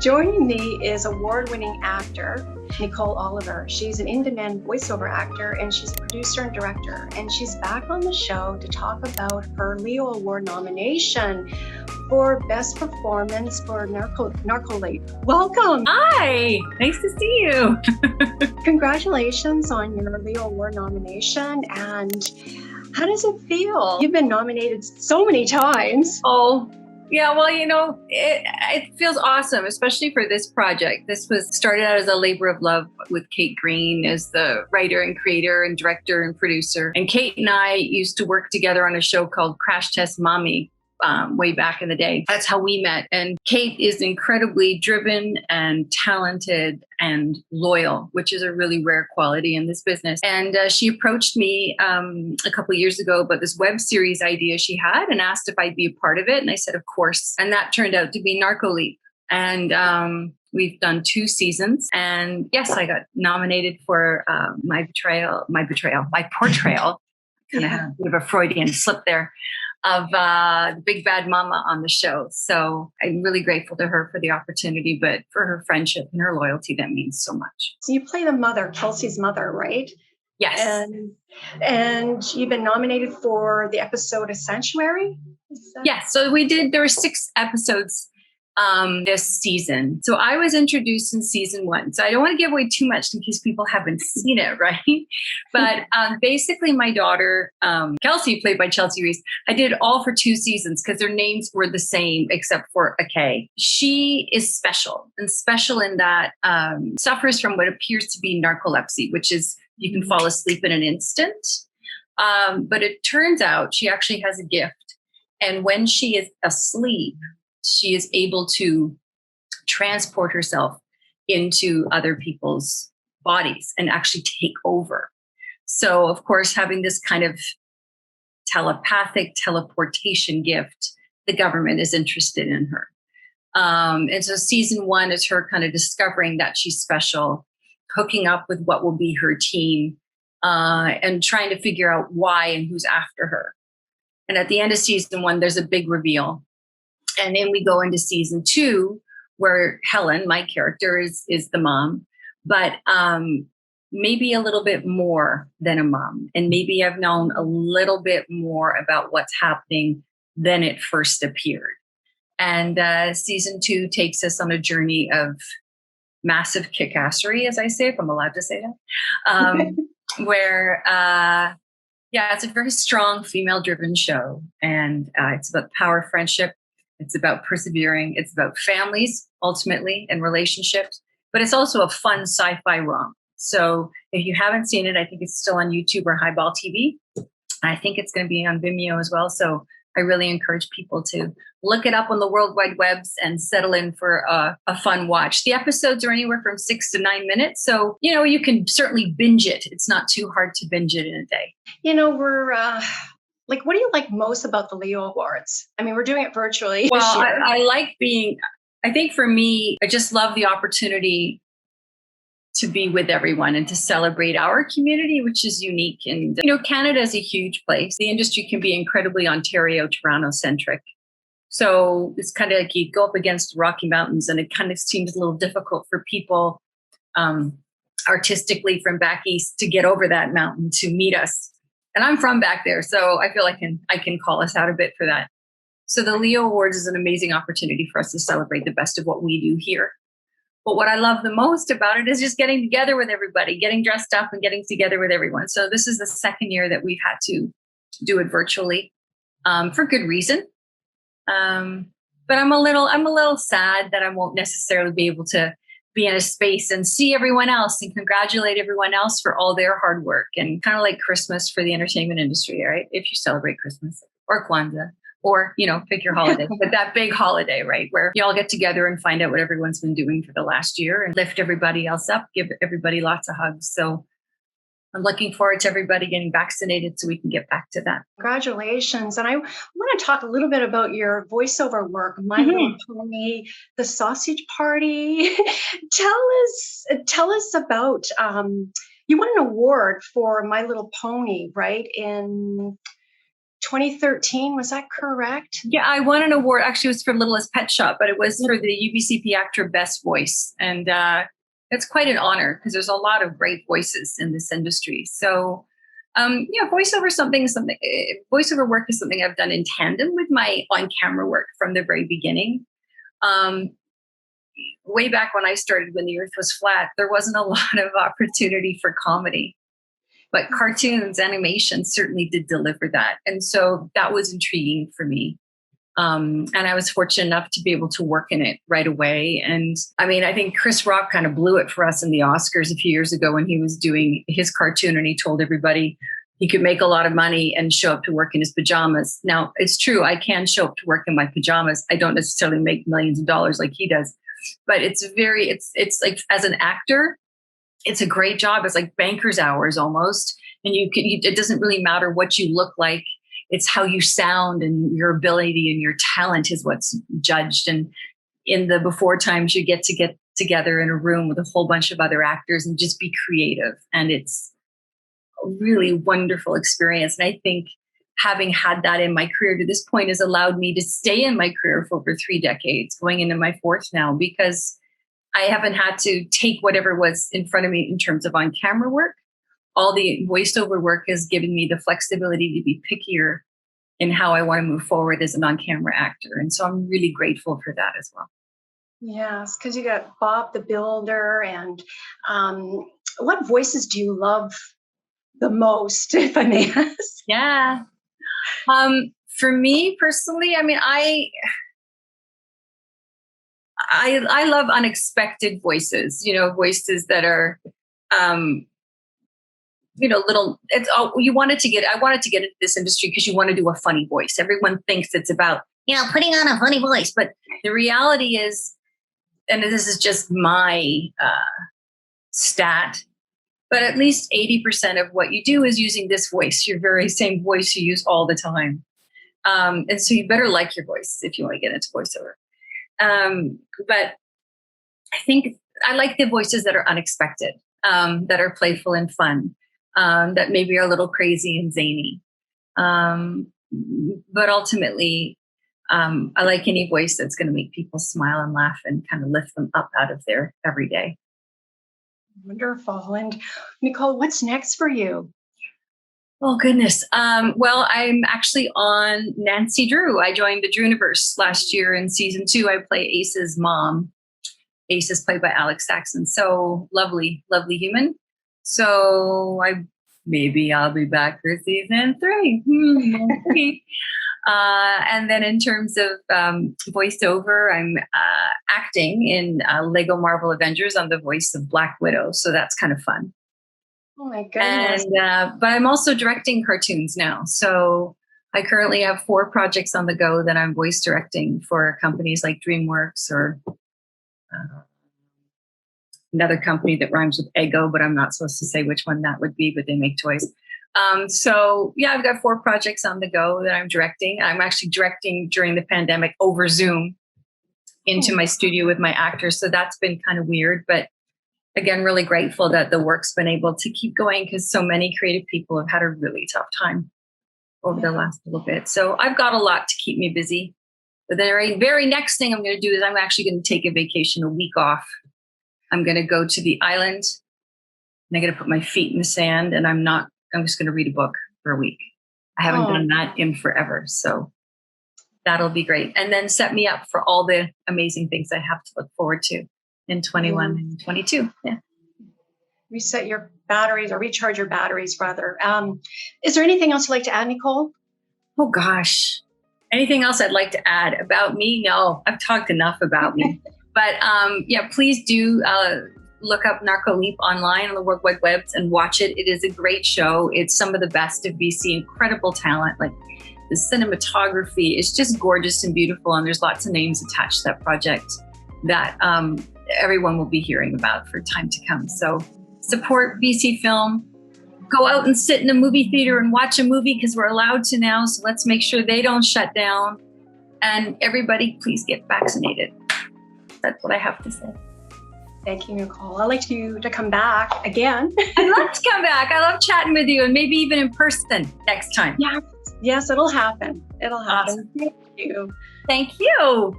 Joining me is award-winning actor Nicole Oliver. She's an in-demand voiceover actor and she's a producer and director. And she's back on the show to talk about her Leo Award nomination for Best Performance for Narcoleap. Welcome. Hi, nice to see you. Congratulations on your Leo Award nomination. And how does it feel? You've been nominated so many times. Oh, yeah, well, it feels awesome, especially for this project. This was started out as a labor of love with Kate Green as the writer and creator and director and producer. And Kate and I used to work together on a show called Crash Test Mommy way back in the day. That's how we met. And Kate is incredibly driven and talented and loyal, which is a really rare quality in this business. And she approached me a couple of years ago about this web series idea she had and asked if I'd be a part of it. And I said, of course. And that turned out to be Narcoleap. And we've done 2 seasons. And yes, I got nominated for my portrayal, kind of had a bit of a Freudian slip there, of the big bad mama on the show. So I'm really grateful to her for the opportunity, but for her friendship and her loyalty, that means so much. So you play the mother, Kelsey's mother, right? Yes. And you've been nominated for the episode of Sanctuary? Yes. So there were 6 episodes this season. So I was introduced in season 1. So I don't want to give away too much in case people haven't seen it, right? But basically my daughter, Kelsey, played by Chelsea Reese, I did it all for 2 seasons because their names were the same except for a K. She is special, and special in that suffers from what appears to be narcolepsy, which is you can fall asleep in an instant. But it turns out she actually has a gift. And when she is asleep, she is able to transport herself into other people's bodies and actually take over. So, of course, having this kind of telepathic teleportation gift, the government is interested in her. And so season 1 is her kind of discovering that she's special, hooking up with what will be her team, and trying to figure out why and who's after her. And at the end of season 1, there's a big reveal. And then we go into season 2, where Helen, my character, is the mom, but maybe a little bit more than a mom. And maybe I've known a little bit more about what's happening than it first appeared. And season 2 takes us on a journey of massive kickassery, as I say, if I'm allowed to say that, where, it's a very strong female-driven show. And it's about power, friendship. It's about persevering. It's about families, ultimately, and relationships. But it's also a fun sci-fi rom. So if you haven't seen it, I think it's still on YouTube or Highball TV. I think it's going to be on Vimeo as well. So I really encourage people to look it up on the World Wide Webs and settle in for a fun watch. The episodes are anywhere from 6 to 9 minutes. So, you can certainly binge it. It's not too hard to binge it in a day. We're... what do you like most about the Leo Awards? I mean, we're doing it virtually. Well, I think for me, I just love the opportunity to be with everyone and to celebrate our community, which is unique. And, Canada is a huge place. The industry can be incredibly Ontario, Toronto centric. So it's kind of like you go up against Rocky Mountains and it kind of seems a little difficult for people artistically from back east to get over that mountain to meet us. And I'm from back there, so I feel I can call us out a bit for that. So the Leo Awards is an amazing opportunity for us to celebrate the best of what we do here. But what I love the most about it is just getting together with everybody, getting dressed up and getting together with everyone. So this is the 2nd year that we've had to do it virtually, for good reason. But I'm a little sad that I won't necessarily be able to be in a space and see everyone else and congratulate everyone else for all their hard work, and kind of like Christmas for the entertainment industry, right? If you celebrate Christmas or Kwanzaa or, pick your holiday, but that big holiday, right? Where you all get together and find out what everyone's been doing for the last year and lift everybody else up, give everybody lots of hugs. So I'm looking forward to everybody getting vaccinated so we can get back to that. Congratulations. And I want to talk a little bit about your voiceover work, My Little Pony, The Sausage Party. Tell us about, you won an award for My Little Pony, right? In 2013, was that correct? Yeah, I won an award. Actually, it was for Littlest Pet Shop, but it was for the UBCP Actor Best Voice. And it's quite an honor because there's a lot of great voices in this industry. So, voiceover voiceover work is something I've done in tandem with my on-camera work from the very beginning. Way back when I started, when the earth was flat, there wasn't a lot of opportunity for comedy. But cartoons, animation certainly did deliver that. And so that was intriguing for me. And I was fortunate enough to be able to work in it right away. And I mean, I think Chris Rock kind of blew it for us in the Oscars a few years ago when he was doing his cartoon and he told everybody he could make a lot of money and show up to work in his pajamas. Now, it's true, I can show up to work in my pajamas. I don't necessarily make millions of dollars like he does. But it's like, as an actor, it's a great job. It's like banker's hours almost. And it doesn't really matter what you look like. It's how you sound, and your ability and your talent is what's judged. And in the before times, you get together in a room with a whole bunch of other actors and just be creative. And it's a really wonderful experience. And I think having had that in my career to this point has allowed me to stay in my career for over 3 decades, going into my 4th now, because I haven't had to take whatever was in front of me in terms of on-camera work. All the voiceover work has given me the flexibility to be pickier in how I want to move forward as an on-camera actor. And so I'm really grateful for that as well. Yes, because you got Bob the Builder. And what voices do you love the most, if I may ask? Yeah. For me personally, I mean, I love unexpected voices, voices that are, I wanted to get into this industry because you want to do a funny voice. Everyone thinks it's about, putting on a funny voice. But the reality is, and this is just my stat, but at least 80% of what you do is using this voice, your very same voice you use all the time. And so you better like your voice if you want to get into voiceover. But I think I like the voices that are unexpected, that are playful and fun, that maybe are a little crazy and zany. But ultimately, I like any voice that's going to make people smile and laugh and kind of lift them up out of their everyday. Wonderful. And Nicole, what's next for you? Oh, goodness. Well, I'm actually on Nancy Drew. I joined the Drewniverse last year in season 2. I play Ace's mom. Ace is played by Alex Saxon. So lovely, lovely human. So maybe I'll be back for season 3. And then in terms of voiceover, I'm acting in Lego Marvel Avengers on the voice of Black Widow. So that's kind of fun. Oh my goodness. And but I'm also directing cartoons now. So I currently have 4 projects on the go that I'm voice directing for companies like DreamWorks or another company that rhymes with Ego, but I'm not supposed to say which one that would be, but they make toys. So yeah, I've got 4 projects on the go that I'm directing. I'm actually directing during the pandemic over Zoom into my studio with my actors. So that's been kind of weird, but again, really grateful that the work's been able to keep going because so many creative people have had a really tough time over the last little bit. So I've got a lot to keep me busy. But the very next thing I'm going to do is I'm actually going to take a vacation, a week off. I'm going to go to the island and I'm going to put my feet in the sand and I'm just going to read a book for a week. I haven't done that in forever. So that'll be great. And then set me up for all the amazing things I have to look forward to in 21 and 22. Yeah. Reset your batteries or recharge your batteries rather. Is there anything else you'd like to add, Nicole? Oh gosh. Anything else I'd like to add about me? No, I've talked enough about me. But please do look up Narcoleap online on the World Wide Webs and watch it. It is a great show. It's some of the best of BC, incredible talent. Like the cinematography is just gorgeous and beautiful. And there's lots of names attached to that project that everyone will be hearing about for time to come. So support BC film. Go out and sit in a movie theater and watch a movie because we're allowed to now. So let's make sure they don't shut down. And everybody, please get vaccinated. That's what I have to say. Thank you, Nicole. I'd like you to come back again. I'd love to come back. I love chatting with you and maybe even in person next time. Yes, it'll happen. It'll happen. Awesome. Thank you. Thank you.